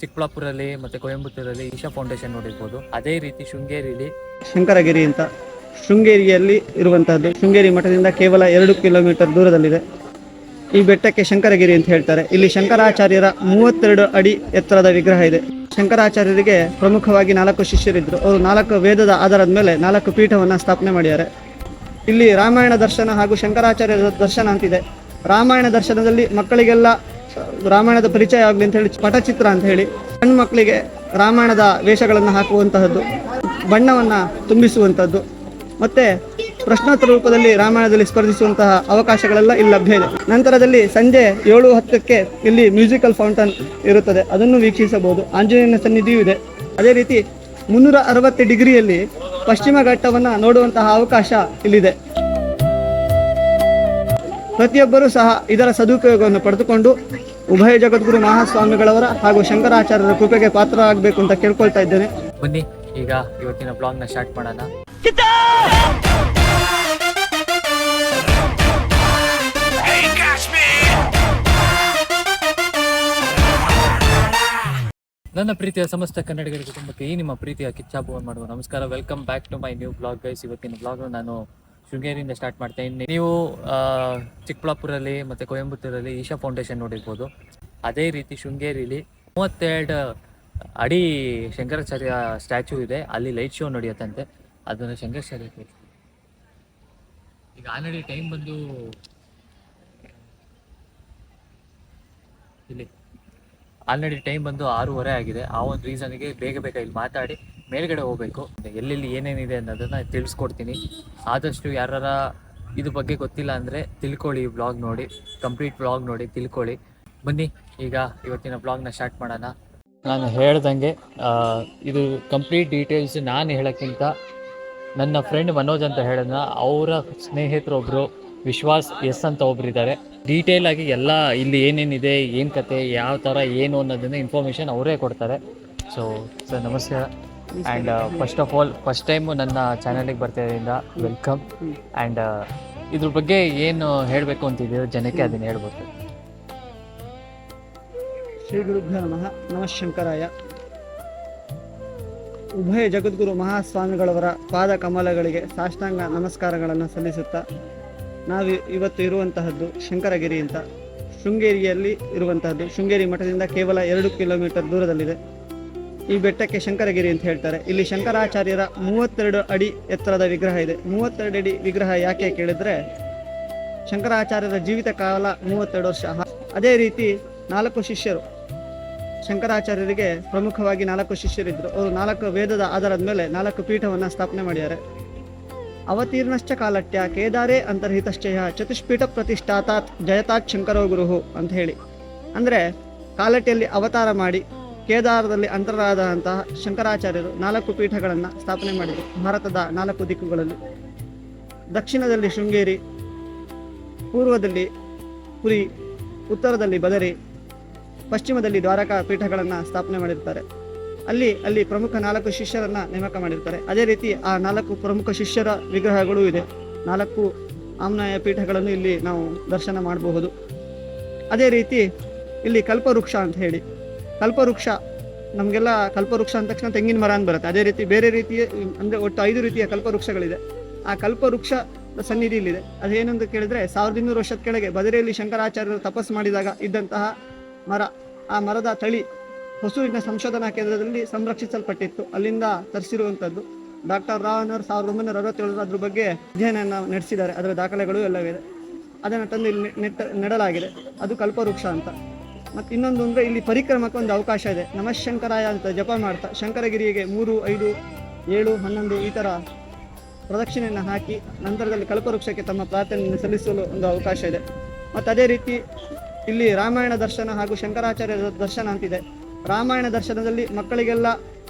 ಚಿಕ್ಕಬಳ್ಳಾಪುರಲ್ಲಿ ಮತ್ತು ಕೊಯಂಬತ್ತೂರಲ್ಲಿ ಈಶಾ ಫೌಂಡೇಶನ್ ನೋಡಿರ್ಬೋದು. ಅದೇ ರೀತಿ ಶೃಂಗೇರಿಲಿ ಶಂಕರಗಿರಿ ಅಂತ ಶೃಂಗೇರಿಯಲ್ಲಿ ಇರುವಂತಹದ್ದು. ಶೃಂಗೇರಿ ಮಠದಿಂದ ಕೇವಲ 2 ಕಿಲೋಮೀಟರ್ ದೂರದಲ್ಲಿದೆ. ಈ ಬೆಟ್ಟಕ್ಕೆ ಶಂಕರಗಿರಿ ಅಂತ ಹೇಳ್ತಾರೆ. ಇಲ್ಲಿ ಶಂಕರಾಚಾರ್ಯರ 32 ಅಡಿ ಎತ್ತರದ ವಿಗ್ರಹ ಇದೆ. ಶಂಕರಾಚಾರ್ಯರಿಗೆ ಪ್ರಮುಖವಾಗಿ 4 ಶಿಷ್ಯರಿದ್ದರು. ಅವರು 4 ವೇದದ ಆಧಾರದ ಮೇಲೆ 4 ಪೀಠವನ್ನು ಸ್ಥಾಪನೆ ಮಾಡಿದ್ದಾರೆ. ಇಲ್ಲಿ ರಾಮಾಯಣ ದರ್ಶನ ಹಾಗೂ ಶಂಕರಾಚಾರ್ಯರ ದರ್ಶನ ಅಂತಿದೆ. ರಾಮಾಯಣ ದರ್ಶನದಲ್ಲಿ ಮಕ್ಕಳಿಗೆಲ್ಲ ರಾಮಾಯಣದ ಪರಿಚಯ ಆಗಲಿ ಅಂತ ಹೇಳಿ ಪಟಚಿತ್ರ ಅಂತ ಹೇಳಿ ಸಣ್ಣ ಮಕ್ಕಳಿಗೆ ರಾಮಾಯಣದ ವೇಷಗಳನ್ನು ಹಾಕುವಂತಹದ್ದು, ಬಣ್ಣವನ್ನು ತುಂಬಿಸುವಂಥದ್ದು, ಮತ್ತೆ ಪ್ರಶ್ನೋತ್ತರ ರೂಪದಲ್ಲಿ ರಾಮಾಯಣದಲ್ಲಿ ಸ್ಪರ್ಧಿಸುವಂತಹ ಅವಕಾಶಗಳೆಲ್ಲ ಇಲ್ಲಿ ಲಭ್ಯ ಇದೆ. ನಂತರದಲ್ಲಿ ಸಂಜೆ 7:10ಕ್ಕೆ ಇಲ್ಲಿ ಮ್ಯೂಸಿಕಲ್ ಫೌಂಟನ್ ಇರುತ್ತದೆ, ಅದನ್ನು ವೀಕ್ಷಿಸಬಹುದು. ಆಂಜನೇಯನ ಸನ್ನಿಧಿಯೂ ಇದೆ. ಅದೇ ರೀತಿ 360 ಡಿಗ್ರಿಯಲ್ಲಿ ಪಶ್ಚಿಮ ಘಟ್ಟವನ್ನು ನೋಡುವಂತಹ ಅವಕಾಶ ಇಲ್ಲಿದೆ. ಪ್ರತಿಯೊಬ್ಬರೂ ಸಹ ಇದರ ಸದುಪಯೋಗವನ್ನು ಪಡೆದುಕೊಂಡು ಉಭಯ ಜಗದ್ಗುರು ಮಹಾಸ್ವಾಮಿಗಳವರ ಹಾಗೂ ಶಂಕರಾಚಾರ್ಯರ ಕೃಪೆಗೆ ಪಾತ್ರರಾಗಬೇಕು ಅಂತ ಕೇಳ್ಕೊಳ್ತಾ ಇದ್ದೇನೆ. ಬನ್ನಿ ಈಗ ಇವತ್ತಿನ ಬ್ಲಾಗ್ನ ಸ್ಟಾರ್ಟ್ ಮಾಡೋಣ. ನನ್ನ ಪ್ರೀತಿಯ ಸಮಸ್ತ ಕನ್ನಡಿಗರ ಕುಟುಂಬಕ್ಕೆ ಈ ನಿಮ್ಮ ಪ್ರೀತಿಯ ಕಿಚ್ಚಾಬುವನ್ನು ಮಾಡುವ ನಮಸ್ಕಾರ. Welcome back to my new blog guys. ಇವತ್ತಿನ ಬ್ಲಾಗ್ ನಾನು ಶೃಂಗೇರಿಯಿಂದ ಸ್ಟಾರ್ಟ್ ಮಾಡ್ತಾ ಇದ್ದೀನಿ. ನೀವು ಚಿಕ್ಕಬಳ್ಳಾಪುರಲ್ಲಿ ಮತ್ತು ಕೊಯಂಬತ್ತೂರಲ್ಲಿ ಈಶಾ ಫೌಂಡೇಶನ್ ನೋಡಿರ್ಬೋದು. ಅದೇ ರೀತಿ ಶೃಂಗೇರಿಲಿ 32 ಅಡಿ ಶಂಕರಾಚಾರ್ಯ ಸ್ಟ್ಯಾಚ್ಯೂ ಇದೆ. ಅಲ್ಲಿ ಲೈಟ್ ಶೋ ನಡೆಯುತ್ತಂತೆ. ಅದನ್ನು ಶಂಕರಾಚಾರ್ಯ ಈಗ ಆಲ್ರೆಡಿ ಟೈಮ್ ಬಂದು ಇಲ್ಲಿ ಆಲ್ರೆಡಿ ಟೈಮ್ ಬಂದು 6:30 ಆಗಿದೆ. ಆ ಒಂದು ರೀಸನ್ಗೆ ಬೇಗ ಇಲ್ಲಿ ಮಾತಾಡಿ ಮೇಲ್ಗಡೆ ಹೋಗಬೇಕು. ಎಲ್ಲೆಲ್ಲಿ ಏನೇನಿದೆ ಅನ್ನೋದನ್ನು ತಿಳಿಸ್ಕೊಡ್ತೀನಿ. ಆದಷ್ಟು ಯಾರ ಇದ್ರ ಬಗ್ಗೆ ಗೊತ್ತಿಲ್ಲ ಅಂದರೆ ತಿಳ್ಕೊಳ್ಳಿ, ಬ್ಲಾಗ್ ನೋಡಿ, ಕಂಪ್ಲೀಟ್ ಬ್ಲಾಗ್ ನೋಡಿ ತಿಳ್ಕೊಳ್ಳಿ. ಬನ್ನಿ ಈಗ ಇವತ್ತಿನ ಬ್ಲಾಗ್ನ ಸ್ಟಾರ್ಟ್ ಮಾಡೋಣ. ನಾನು ಹೇಳ್ದಂಗೆ ಇದು ಕಂಪ್ಲೀಟ್ ಡೀಟೇಲ್ಸ್ ನಾನು ಹೇಳೋಕ್ಕಿಂತ ನನ್ನ ಫ್ರೆಂಡ್ ಮನೋಜ್ ಅಂತ ಹೇಳಿದ್ನ, ಅವರ ಸ್ನೇಹಿತರೊಬ್ಬರು ವಿಶ್ವಾಸ್ ಎಸ್ ಅಂತ ಒಬ್ರು ಇದ್ದಾರೆ. ಡೀಟೇಲ್ ಆಗಿ ಎಲ್ಲ ಇಲ್ಲಿ ಏನೇನಿದೆ, ಏನು ಕತೆ, ಯಾವ ಥರ ಏನು ಅನ್ನೋದನ್ನ ಇನ್ಫಾರ್ಮೇಷನ್ ಅವರೇ ಕೊಡ್ತಾರೆ. ಸೊ ಸರ್ ನಮಸ್ಕಾರ. And first of all first time ನನ್ನ ಚಾನಲಿಗೆ ಬರ್ತಾಯಿದ್ದರಿಂದ ವೆಲ್ಕಮ್. ಆ್ಯಂಡ್ ಇದ್ರ ಬಗ್ಗೆ ಏನು ಹೇಳಬೇಕು ಅಂತಿದ್ದೀರೋ ಜನಕ್ಕೆ ಅದನ್ನು ಹೇಳ್ಬೋದು. ಶ್ರೀ ಗುರುಭ್ಯೋ ನಮಃ. ನಮಃ ಶಂಕರಾಯ. ಉಭಯ ಜಗದ್ಗುರು ಮಹಾಸ್ವಾಮಿಗಳವರ ಪಾದ ಕಮಲಗಳಿಗೆ ಸಾಷ್ಟಾಂಗ ನಮಸ್ಕಾರಗಳನ್ನು ಸಲ್ಲಿಸುತ್ತಾ, ನಾವು ಇವತ್ತು ಇರುವಂತಹದ್ದು ಶಂಕರಗಿರಿ ಅಂತ ಶೃಂಗೇರಿಯಲ್ಲಿ ಇರುವಂತಹದ್ದು. ಶೃಂಗೇರಿ ಮಠದಿಂದ ಕೇವಲ 2 ಕಿಲೋಮೀಟರ್ ದೂರದಲ್ಲಿದೆ. ಈ ಬೆಟ್ಟಕ್ಕೆ ಶಂಕರಗಿರಿ ಅಂತ ಹೇಳ್ತಾರೆ. ಇಲ್ಲಿ ಶಂಕರಾಚಾರ್ಯರ 32 ಅಡಿ ಎತ್ತರದ ವಿಗ್ರಹ ಇದೆ. 32 ಅಡಿ ವಿಗ್ರಹ ಯಾಕೆ ಕೇಳಿದ್ರೆ, ಶಂಕರಾಚಾರ್ಯರ ಜೀವಿತ ಕಾಲ 32 ವರ್ಷ. ಅದೇ ರೀತಿ 4 ಶಿಷ್ಯರು, ಶಂಕರಾಚಾರ್ಯರಿಗೆ ಪ್ರಮುಖವಾಗಿ 4 ಶಿಷ್ಯರಿದ್ದರು. ಅವರು 4 ವೇದದ ಆಧಾರದ ಮೇಲೆ 4 ಪೀಠವನ್ನು ಸ್ಥಾಪನೆ ಮಾಡಿದ್ದಾರೆ. ಅವತೀರ್ಣಶ್ಚ ಕಾಲಟ್ಯ ಕೇದಾರೇ ಅಂತರ್ಹಿತಶ್ಚಯ ಚತುಷ್ಪೀಠ ಪ್ರತಿಷ್ಠಾತಾತ್ ಜಯತಾತ್ ಶಂಕರೋ ಗುರುಹು ಅಂತ ಹೇಳಿ. ಅಂದರೆ ಕಾಲಟ್ಟಿಯಲ್ಲಿ ಅವತಾರ ಮಾಡಿ ಕೇದಾರದಲ್ಲಿ ಅಂತರಾದಂತಹ ಶಂಕರಾಚಾರ್ಯರು 4 ಪೀಠಗಳನ್ನು ಸ್ಥಾಪನೆ ಮಾಡಿದರು. ಭಾರತದ 4 ದಿಕ್ಕುಗಳಲ್ಲಿ, ದಕ್ಷಿಣದಲ್ಲಿ ಶೃಂಗೇರಿ, ಪೂರ್ವದಲ್ಲಿ ಪುರಿ, ಉತ್ತರದಲ್ಲಿ ಬದರಿ, ಪಶ್ಚಿಮದಲ್ಲಿ ದ್ವಾರಕಾ ಪೀಠಗಳನ್ನು ಸ್ಥಾಪನೆ ಮಾಡಿರ್ತಾರೆ. ಅಲ್ಲಿ ಪ್ರಮುಖ 4 ಶಿಷ್ಯರನ್ನು ನೇಮಕ ಮಾಡಿರ್ತಾರೆ. ಅದೇ ರೀತಿ ಆ 4 ಪ್ರಮುಖ ಶಿಷ್ಯರ ವಿಗ್ರಹಗಳು ಇದೆ. 4 ಆಮ್ನಾಯ ಪೀಠಗಳನ್ನು ಇಲ್ಲಿ ನಾವು ದರ್ಶನ ಮಾಡಬಹುದು. ಅದೇ ರೀತಿ ಇಲ್ಲಿ ಕಲ್ಪವೃಕ್ಷ ಅಂತ ಹೇಳಿ, ಕಲ್ಪವೃಕ್ಷ ನಮಗೆಲ್ಲ ಕಲ್ಪವೃಕ್ಷ ಅಂದ ತಕ್ಷಣ ತೆಂಗಿನ ಮರ ಅಂತ ಬರುತ್ತೆ. ಅದೇ ರೀತಿ ಬೇರೆ ರೀತಿಯ ಅಂದರೆ ಒಟ್ಟು 5 ರೀತಿಯ ಕಲ್ಪವೃಕ್ಷಗಳಿದೆ. ಆ ಕಲ್ಪವೃಕ್ಷ ಸನ್ನಿಧಿ ಇಲ್ಲಿದೆ. ಅದೇನೆಂದು ಕೇಳಿದರೆ 1200 ವರ್ಷದ ಕೆಳಗೆ ಬದರಿಯಲ್ಲಿ ಶಂಕರಾಚಾರ್ಯರು ತಪಸ್ಸು ಮಾಡಿದಾಗ ಇದ್ದಂತಹ ಮರ. ಆ ಮರದ ತಳಿ ಹೊಸೂರಿನ ಸಂಶೋಧನಾ ಕೇಂದ್ರದಲ್ಲಿ ಸಂರಕ್ಷಿಸಲ್ಪಟ್ಟಿತ್ತು. ಅಲ್ಲಿಂದ ತರಿಸಿರುವಂಥದ್ದು. ಡಾಕ್ಟರ್ ರಾವ್ 1967 ಅದ್ರ ಬಗ್ಗೆ ಅಧ್ಯಯನ ನಡೆಸಿದ್ದಾರೆ. ಅದರ ದಾಖಲೆಗಳು ಎಲ್ಲವಿದೆ. ಅದನ್ನು ತಂದು ಇಲ್ಲಿ ನೆಡಲಾಗಿದೆ. ಅದು ಕಲ್ಪವೃಕ್ಷ ಅಂತ. ಮತ್ತು ಇನ್ನೊಂದು ಅಂದರೆ ಇಲ್ಲಿ ಪರಿಕ್ರಮಕ್ಕೆ ಒಂದು ಅವಕಾಶ ಇದೆ. ನಮಃಶಂಕರಾಯ ಅಂತ ಜಪ ಮಾಡ್ತಾ ಶಂಕರಗಿರಿಗೆ 3, 5, 7, 11 ಈ ಥರ ಪ್ರದಕ್ಷಿಣೆಯನ್ನು ಹಾಕಿ ನಂತರದಲ್ಲಿ ಕಲ್ಪವೃಕ್ಷಕ್ಕೆ ತಮ್ಮ ಪ್ರಾರ್ಥನೆಯನ್ನು ಸಲ್ಲಿಸಲು ಒಂದು ಅವಕಾಶ ಇದೆ. ಮತ್ತು ಅದೇ ರೀತಿ ಇಲ್ಲಿ ರಾಮಾಯಣ ದರ್ಶನ ಹಾಗೂ ಶಂಕರಾಚಾರ್ಯರ ದರ್ಶನ ಅಂತಿದೆ. ರಾಮಾಯಣ ದರ್ಶನದಲ್ಲಿ ಮಕ್ಕಳಿಗೆಲ್ಲ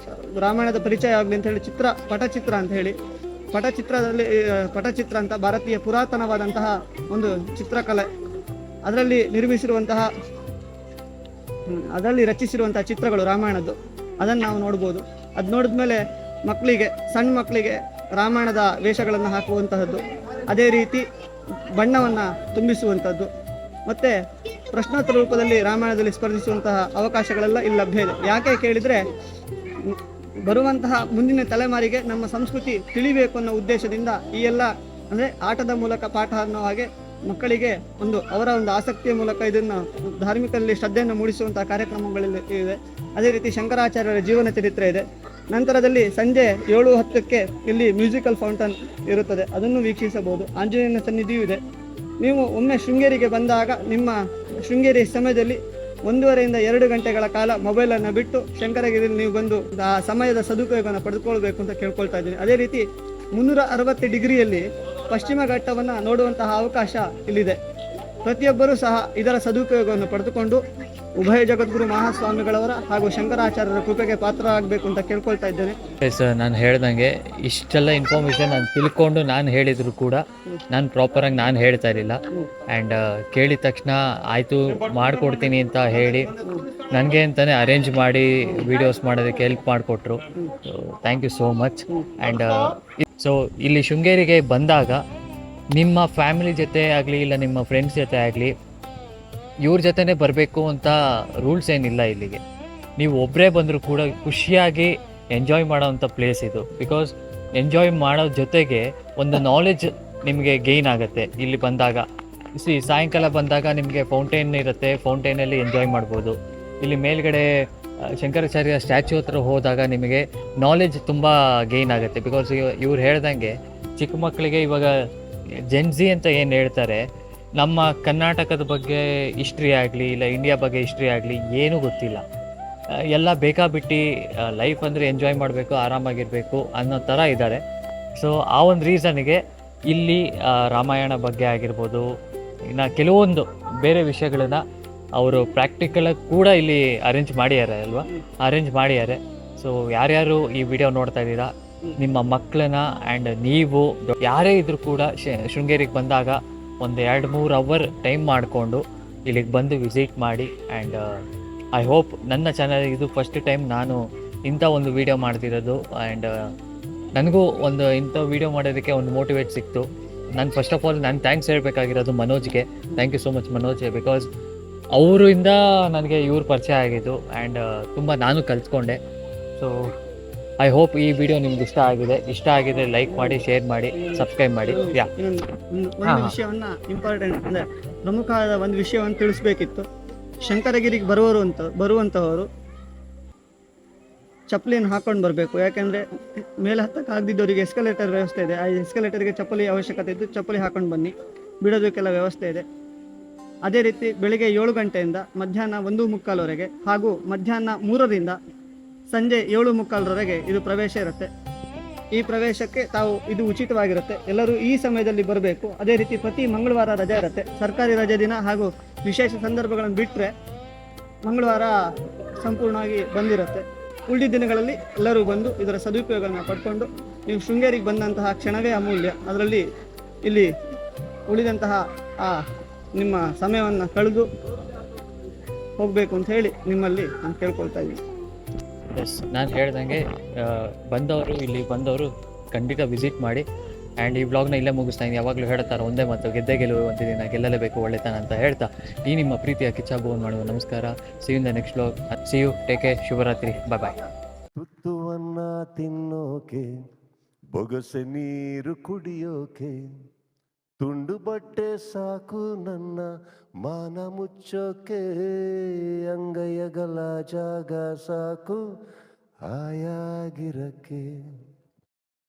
ರಾಮಾಯಣದ ಪರಿಚಯ ಆಗಲಿ ಅಂತ ಹೇಳಿ ಪಟಚಿತ್ರ ಅಂತ ಹೇಳಿ ಪಟಚಿತ್ರ ಅಂತ ಭಾರತೀಯ ಪುರಾತನವಾದಂತಹ ಒಂದು ಚಿತ್ರಕಲೆ. ಅದರಲ್ಲಿ ರಚಿಸಿರುವಂತಹ ಚಿತ್ರಗಳು ರಾಮಾಯಣದ್ದು. ಅದನ್ನು ನಾವು ನೋಡ್ಬೋದು. ಅದು ನೋಡಿದ್ಮೇಲೆ ಸಣ್ಣ ಮಕ್ಕಳಿಗೆ ರಾಮಾಯಣದ ವೇಷಗಳನ್ನು ಹಾಕುವಂತಹದ್ದು, ಅದೇ ರೀತಿ ಬಣ್ಣವನ್ನು ತುಂಬಿಸುವಂಥದ್ದು, ಮತ್ತು ಪ್ರಶ್ನೋತ್ತರ ರೂಪದಲ್ಲಿ ರಾಮಾಯಣದಲ್ಲಿ ಸ್ಪರ್ಧಿಸುವಂತಹ ಅವಕಾಶಗಳೆಲ್ಲ ಇಲ್ಲಿ ಲಭ್ಯ ಇದೆ. ಯಾಕೆ ಕೇಳಿದರೆ ಬರುವಂತಹ ಮುಂದಿನ ತಲೆಮಾರಿಗೆ ನಮ್ಮ ಸಂಸ್ಕೃತಿ ತಿಳಿಬೇಕು ಅನ್ನೋ ಉದ್ದೇಶದಿಂದ ಈ ಎಲ್ಲ ಅಂದರೆ ಆಟದ ಮೂಲಕ ಪಾಠ ಅನ್ನೋ ಹಾಗೆ ಮಕ್ಕಳಿಗೆ ಅವರ ಒಂದು ಆಸಕ್ತಿಯ ಮೂಲಕ ಇದನ್ನು ಧಾರ್ಮಿಕದಲ್ಲಿ ಶ್ರದ್ಧೆಯನ್ನು ಮೂಡಿಸುವಂತಹ ಕಾರ್ಯಕ್ರಮಗಳಲ್ಲಿ ಇದೆ. ಅದೇ ರೀತಿ ಶಂಕರಾಚಾರ್ಯರ ಜೀವನ ಚರಿತ್ರೆ ಇದೆ. ನಂತರದಲ್ಲಿ ಸಂಜೆ 7:10ಕ್ಕೆ ಇಲ್ಲಿ ಮ್ಯೂಸಿಕಲ್ ಫೌಂಟನ್ ಇರುತ್ತದೆ, ಅದನ್ನು ವೀಕ್ಷಿಸಬಹುದು. ಆಂಜನೇಯನ ಸನ್ನಿಧಿಯೂ ಇದೆ. ನೀವು ಒಮ್ಮೆ ಶೃಂಗೇರಿಗೆ ಬಂದಾಗ ನಿಮ್ಮ ಶೃಂಗೇರಿ ಸಮಯದಲ್ಲಿ 1.5 2 ಗಂಟೆಗಳ ಕಾಲ ಮೊಬೈಲನ್ನು ಬಿಟ್ಟು ಶಂಕರಗಿರಿಯಲ್ಲಿ ನೀವು ಬಂದು ಆ ಸಮಯದ ಸದುಪಯೋಗವನ್ನು ಪಡೆದುಕೊಳ್ಬೇಕು ಅಂತ ಕೇಳ್ಕೊಳ್ತಾ ಇದ್ದೀನಿ. ಅದೇ ರೀತಿ 360 ಡಿಗ್ರಿಯಲ್ಲಿ ಪಶ್ಚಿಮ ಘಟ್ಟವನ್ನು ನೋಡುವಂತಹ ಅವಕಾಶ ಇಲ್ಲಿದೆ. ಪ್ರತಿಯೊಬ್ಬರೂ ಸಹ ಇದರ ಸದುಪಯೋಗವನ್ನು ಪಡೆದುಕೊಂಡು ಉಭಯ ಜಗದ್ಗುರು ಮಹಾಸ್ವಾಮಿಗಳವರ ಹಾಗೂ ಶಂಕರಾಚಾರ್ಯರ ಕೃಪೆಗೆ ಪಾತ್ರರಾಗಬೇಕು ಅಂತ ಕೇಳ್ಕೊಳ್ತಾ ಇದ್ದೇನೆ. ಸರ್, ನಾನು ಹೇಳ್ದಂಗೆ ಇಷ್ಟೆಲ್ಲ ಇನ್ಫಾರ್ಮೇಷನ್ ನಾನು ತಿಳ್ಕೊಂಡು ನಾನು ಹೇಳಿದ್ರು ಕೂಡ ನಾನು ಪ್ರಾಪರಾಗಿ ನಾನು ಹೇಳ್ತಾ ಇರಲಿಲ್ಲ. ಆ್ಯಂಡ್ ಕೇಳಿದ ತಕ್ಷಣ ಆಯಿತು ಮಾಡಿಕೊಡ್ತೀನಿ ಅಂತ ಹೇಳಿ ನನಗೆ ಅಂತಲೇ ಅರೇಂಜ್ ಮಾಡಿ ವೀಡಿಯೋಸ್ ಮಾಡೋದಕ್ಕೆ ಹೆಲ್ಪ್ ಮಾಡಿಕೊಟ್ರು. Thank you so much. And so ಇಲ್ಲಿ ಶೃಂಗೇರಿಗೆ ಬಂದಾಗ ನಿಮ್ಮ ಫ್ಯಾಮಿಲಿ ಜೊತೆ ಆಗಲಿ ಇಲ್ಲ ನಿಮ್ಮ ಫ್ರೆಂಡ್ಸ್ ಜೊತೆ ಆಗಲಿ ಇವ್ರ ಜೊತೆನೇ ಬರಬೇಕು ಅಂತ ರೂಲ್ಸ್ ಏನಿಲ್ಲ. ಇಲ್ಲಿಗೆ ನೀವು ಒಬ್ಬರೇ ಬಂದರೂ ಕೂಡ ಖುಷಿಯಾಗಿ ಎಂಜಾಯ್ ಮಾಡೋವಂಥ ಪ್ಲೇಸ್ ಇದು. ಬಿಕಾಸ್ ಎಂಜಾಯ್ ಮಾಡೋ ಜೊತೆಗೆ ಒಂದು ನಾಲೆಜ್ ನಿಮಗೆ ಗೇಯ್ನ್ ಆಗುತ್ತೆ ಇಲ್ಲಿ ಬಂದಾಗ. ಸಾಯಂಕಾಲ ಬಂದಾಗ ನಿಮಗೆ ಫೌಂಟೇನ್ ಇರುತ್ತೆ, ಫೌಂಟೇನಲ್ಲಿ ಎಂಜಾಯ್ ಮಾಡ್ಬೋದು. ಇಲ್ಲಿ ಮೇಲ್ಗಡೆ ಶಂಕರಾಚಾರ್ಯ ಸ್ಟ್ಯಾಚ್ಯೂ ಹತ್ರ ಹೋದಾಗ ನಿಮಗೆ ನಾಲೆಜ್ ತುಂಬ ಗೇಯ್ನ್ ಆಗುತ್ತೆ. ಬಿಕಾಸ್ ಇವ್ರು ಹೇಳ್ದಂಗೆ ಚಿಕ್ಕ ಮಕ್ಕಳಿಗೆ ಇವಾಗ ಜೆನ್ಜಿ ಅಂತ ಏನು ಹೇಳ್ತಾರೆ, ನಮ್ಮ ಕರ್ನಾಟಕದ ಬಗ್ಗೆ ಹಿಸ್ಟ್ರಿ ಆಗಲಿ ಇಲ್ಲ ಇಂಡಿಯಾ ಬಗ್ಗೆ ಹಿಸ್ಟ್ರಿ ಆಗಲಿ ಏನೂ ಗೊತ್ತಿಲ್ಲ. ಎಲ್ಲ ಬೇಕಾಬಿಟ್ಟು ಲೈಫ್ ಅಂದರೆ ಎಂಜಾಯ್ ಮಾಡಬೇಕು, ಆರಾಮಾಗಿರಬೇಕು ಅನ್ನೋ ಥರ ಇದ್ದಾರೆ. ಸೊ ಆ ಒಂದು ರೀಸನ್ಗೆ ಇಲ್ಲಿ ರಾಮಾಯಣ ಬಗ್ಗೆ ಆಗಿರ್ಬೋದು, ಇನ್ನು ಕೆಲವೊಂದು ಬೇರೆ ವಿಷಯಗಳನ್ನ ಅವರು ಪ್ರಾಕ್ಟಿಕಲಾಗಿ ಕೂಡ ಇಲ್ಲಿ ಅರೇಂಜ್ ಮಾಡಿದ್ದಾರೆ ಅಲ್ವಾ, ಅರೇಂಜ್ ಮಾಡಿದ್ದಾರೆ. ಸೊ ಯಾರ್ಯಾರು ಈ ವಿಡಿಯೋ ನೋಡ್ತಾ ಇದ್ದೀರಾ, ನಿಮ್ಮ ಮಕ್ಕಳನ್ನ ಆ್ಯಂಡ್ ನೀವು ಯಾರೇ ಇದ್ರೂ ಕೂಡ ಶೃಂಗೇರಿಗೆ ಬಂದಾಗ ಒಂದು 2-3 ಅವರ್ ಟೈಮ್ ಮಾಡಿಕೊಂಡು ಇಲ್ಲಿಗೆ ಬಂದು ವಿಸಿಟ್ ಮಾಡಿ. ಆ್ಯಂಡ್ ಐ ಹೋಪ್ ನನ್ನ ಚಾನಲ್ ಇದು ಫಸ್ಟ್ ಟೈಮ್ ನಾನು ಇಂಥ ಒಂದು ವಿಡಿಯೋ ಮಾಡ್ತಿರೋದು. ಆ್ಯಂಡ್ ನನಗೂ ಇಂಥ ವಿಡಿಯೋ ಮಾಡೋದಕ್ಕೆ ಒಂದು ಮೋಟಿವೇಟ್ ಸಿಕ್ತು. ನಾನು ಫಸ್ಟ್ ಆಫ್ ಆಲ್ ನಾನು ಥ್ಯಾಂಕ್ಸ್ ಹೇಳಬೇಕಾಗಿರೋದು ಮನೋಜ್ಗೆ. Thank you so much Manoj, because ಅವರಿಂದ ನನಗೆ ಇವ್ರ ಪರಿಚಯ ಆಗಿದ್ದು ಆ್ಯಂಡ್ ತುಂಬ ನಾನು ಕಲ್ತ್ಕೊಂಡೆ. ಸೊ ಐ ಹೋಪ್ ಈ ವಿಡಿಯೋ ನಿಮ್ಗೆ ಇಷ್ಟ ಆಗಿದೆ ಲೈಕ್ ಮಾಡಿ, ಶೇರ್ ಮಾಡಿ, ಸಬ್ಸ್ಕ್ರೈಬ್ ಮಾಡಿ. ಒಂದು ವಿಷಯವನ್ನ ಇಂಪಾರ್ಟೆಂಟ್ ಅಂದರೆ ಪ್ರಮುಖವಾದ ಒಂದು ವಿಷಯವನ್ನು ತಿಳಿಸ್ಬೇಕಿತ್ತು. ಶಂಕರಗಿರಿಗೆ ಬರುವಂಥವರು ಚಪ್ಪಲಿಯನ್ನು ಹಾಕೊಂಡು ಬರಬೇಕು. ಯಾಕೆಂದರೆ ಮೇಲೆ ಹತ್ತಕ್ಕೆ ಆಗದಿದ್ದವರಿಗೆ ಎಸ್ಕಲೇಟರ್ ವ್ಯವಸ್ಥೆ ಇದೆ. ಆ ಎಸ್ಕಲೇಟರ್ಗೆ ಚಪ್ಪಲಿ ಅವಶ್ಯಕತೆ ಇದ್ದು ಚಪ್ಪಲಿ ಹಾಕೊಂಡು ಬನ್ನಿ, ಬಿಡೋದಕ್ಕೆಲ್ಲ ವ್ಯವಸ್ಥೆ ಇದೆ. ಅದೇ ರೀತಿ ಬೆಳಿಗ್ಗೆ 7 ಗಂಟೆಯಿಂದ ಮಧ್ಯಾಹ್ನ 1:45ವರೆಗೆ ಹಾಗೂ ಮಧ್ಯಾಹ್ನ 3ರಿಂದ ಸಂಜೆ 7:45ರವರೆಗೆ ಇದು ಪ್ರವೇಶ ಇರುತ್ತೆ. ಈ ಪ್ರವೇಶಕ್ಕೆ ಇದು ಉಚಿತವಾಗಿರುತ್ತೆ. ಎಲ್ಲರೂ ಈ ಸಮಯದಲ್ಲಿ ಬರಬೇಕು. ಅದೇ ರೀತಿ ಪ್ರತಿ ಮಂಗಳವಾರ ರಜೆ ಇರುತ್ತೆ, ಸರ್ಕಾರಿ ರಜೆ ದಿನ ಹಾಗೂ ವಿಶೇಷ ಸಂದರ್ಭಗಳನ್ನು ಬಿಟ್ಟರೆ ಮಂಗಳವಾರ ಸಂಪೂರ್ಣವಾಗಿ ಬಂದಿರುತ್ತೆ. ಉಳಿದ ದಿನಗಳಲ್ಲಿ ಎಲ್ಲರೂ ಬಂದು ಇದರ ಸದುಪಯೋಗವನ್ನು ಪಡ್ಕೊಂಡು ನೀವು ಶೃಂಗೇರಿಗೆ ಬಂದಂತಹ ಕ್ಷಣವೇ ಅಮೂಲ್ಯ. ಅದರಲ್ಲಿ ಇಲ್ಲಿ ಉಳಿದಂತಹ ನಿಮ್ಮ ಸಮಯವನ್ನು ಕಳೆದು ಹೋಗಬೇಕು ಅಂತ ಹೇಳಿ ನಿಮ್ಮಲ್ಲಿ ನಾನು ಕೇಳ್ಕೊಳ್ತಾ ಇದ್ದೀನಿ. ಎಸ್, ನಾನು ಹೇಳ್ದಂಗೆ ಇಲ್ಲಿ ಬಂದವರು ಖಂಡಿತ ವಿಸಿಟ್ ಮಾಡಿ. ಆ್ಯಂಡ್ ಈ ವ್ಲಾಗ್ನ ಇಲ್ಲೇ ಮುಗಿಸ್ತಾ ಇದ್ದೀನಿ. ಯಾವಾಗಲೂ ಹೇಳ್ತಾರೆ ಒಂದೇ ಮಾತು, ಗೆದ್ದೇ ಗೆಲುವು ಒಂದು ದಿನ, ಗೆಲ್ಲಲೇಬೇಕು ಒಳ್ಳೆತನ ಅಂತ ಹೇಳ್ತಾ ಈ ನಿಮ್ಮ ಪ್ರೀತಿಯ ಕಿಚ್ಚಾಭುವನ್ ಮಾಡುವ ನಮಸ್ಕಾರ. See you in the next vlog. See you, take care, ಶುಭರಾತ್ರಿ, ಬಾಯ್. ತುತ್ತುವನ್ನ ತಿನ್ನೋಕೆ, ಬೊಗಸೆ ನೀರು ಕುಡಿಯೋಕೆ, ತುಂಡು ಬಟ್ಟೆ ಸಾಕು ನನ್ನ ಮಾನ ಮುಚ್ಚೋಕೆ, ಅಂಗೈಯಗಲ ಜಾಗ ಸಾಕು ಆಯಾಗಿರಕ್ಕೆ.